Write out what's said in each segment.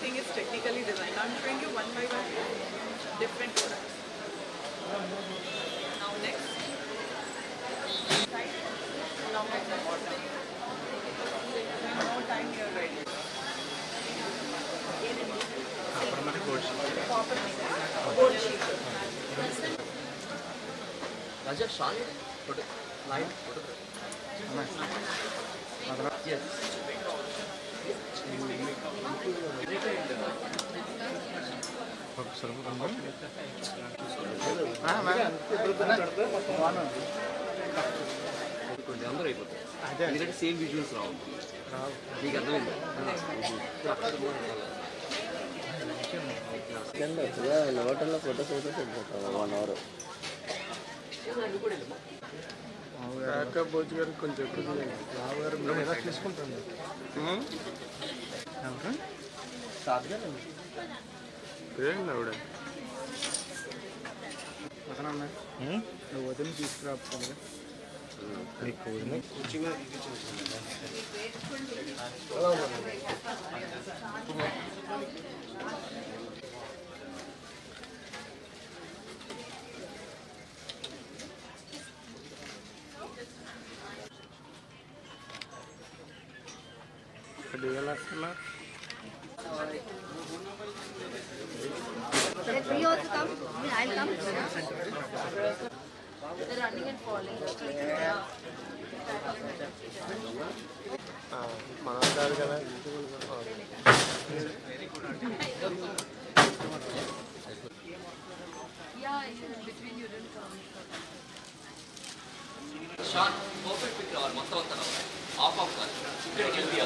everything is technically designed. I'm showing you one by one different products. Now next. Now next. In no time you're ready. Gold sheet. Raja, Shan, line, yes. అందరూ అయిపోతాయి ఎందుకంటే same visuals రావు మీకు అర్థమైంది హోటల్లో photos అయితే 1 hour Bhoj గారికి కొంచెం ఎక్కువ గారు మేము ఎలా తీసుకుంటాము ఏంటి ఆవిడ వదనన్నా నువ్వు వదిన తీసుకురాపుతుంది ఎలా వస్తున్నారు I'll come. They're running and falling. మనం కాదు కదా Between you didn't come. Short perfect pick రావాలి మొత్తం అంతా ఆఫ్ ఆఫ్ కాదు ఇక్కడికి వెళ్ళి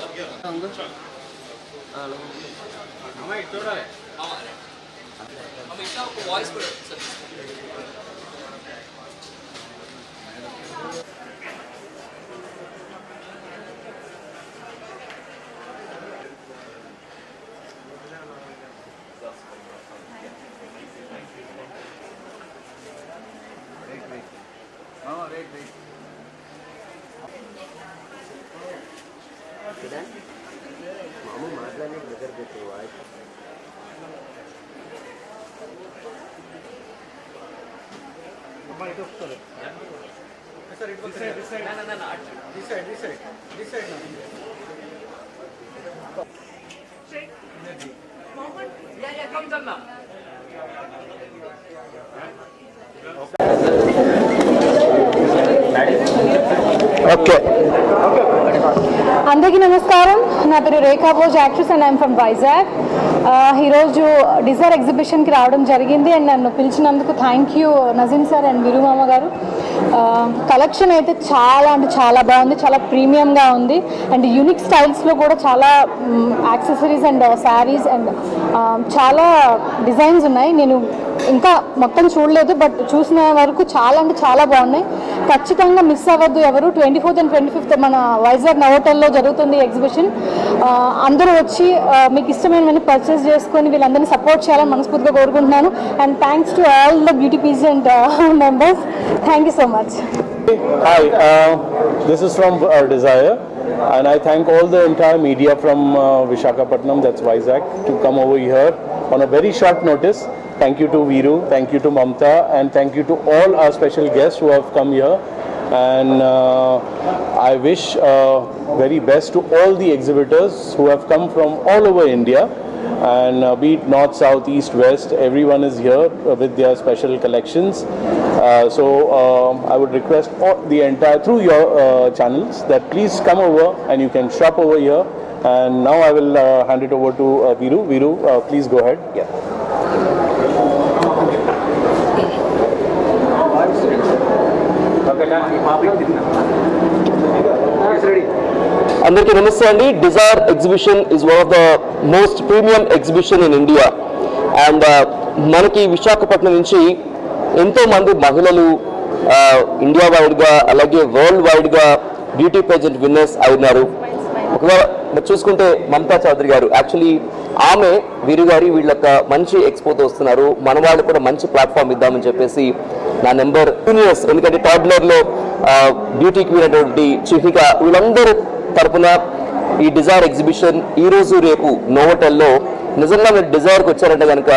అమ్మాయి చూడాలి అమ్మ ఇట్లా ఒక వాయిస్ కూడా సార్ మామూలు మాట్లాడే దగ్గర పెట్టు వాయిస్ ఓకే అందరికీ నమస్కారం. నా పేరు Rekha Bhoj, actress, and I'm from Vizag. ఈరోజు డిజైర్ ఎగ్జిబిషన్కి రావడం జరిగింది అండ్ నన్ను పిలిచినందుకు thank you Nazeem sir and Virumama గారు. కలెక్షన్ అయితే చాలా అంటే చాలా బాగుంది, చాలా ప్రీమియంగా ఉంది అండ్ యూనిక్ స్టైల్స్లో కూడా చాలా యాక్సెసరీస్ అండ్ శారీస్ అండ్ చాలా డిజైన్స్ ఉన్నాయి. నేను ఇంకా మొత్తం చూడలేదు, బట్ చూసిన వరకు చాలా అంటే చాలా బాగున్నాయి. ఖచ్చితంగా మిస్ అవ్వద్దు ఎవరు. 24th and 25th మన వైజాగ్ నవోటల్లో జరుగుతుంది ఎగ్జిబిషన్. అందరూ వచ్చి మీకు ఇష్టమైనవన్నీ పర్చేస్ చేసుకొని వీళ్ళందరినీ సపోర్ట్ చేయాలని మనస్ఫూర్తిగా కోరుకుంటున్నాను. And thanks to all the beauty peasant members. Thank you so much. Hi, this is from Desire, and I thank all the entire media from Visakhapatnam, that's Vizag, to come over here on a very short notice. Thank you to Viru, thank you to Mamta, and thank you to all our special guests who have come here. And I wish very best to all the exhibitors who have come from all over India, and be it north, south, east, west, everyone is here with their special collections. So I would request the entire, through your channels, that please come over and you can shop over here. And now I will hand it over to Viru. Viru, please go ahead. Yeah. అందరికీ నమస్తే అండి. Dzire exhibition is one of the most premium exhibition in India. And మనకి విశాఖపట్నం నుంచి ఎంతోమంది మహిళలు India వైడ్గా అలాగే world వైడ్గా బ్యూటీ పేజెంట్ విన్నర్స్ అయినారు. ఒకవేళ చూసుకుంటే మమతా చౌదరి గారు, యాక్చువల్లీ ఆమె వీరు గారి వీళ్ళొక మంచి ఎక్స్పోతో వస్తున్నారు, మన వాళ్ళు కూడా మంచి ప్లాట్ఫామ్ ఇద్దామని చెప్పేసి నా నెంబర్ జూనియర్స్, ఎందుకంటే టాడ్లర్లో బ్యూటీ క్వీన్ అయినటువంటి చిహిక, వీళ్ళందరూ తరపున ఈ డిజైర్ ఎగ్జిబిషన్ ఈరోజు రేపు నోవోటెల్లో నిజంగా మీరు డిజైర్కి వచ్చారంటే కనుక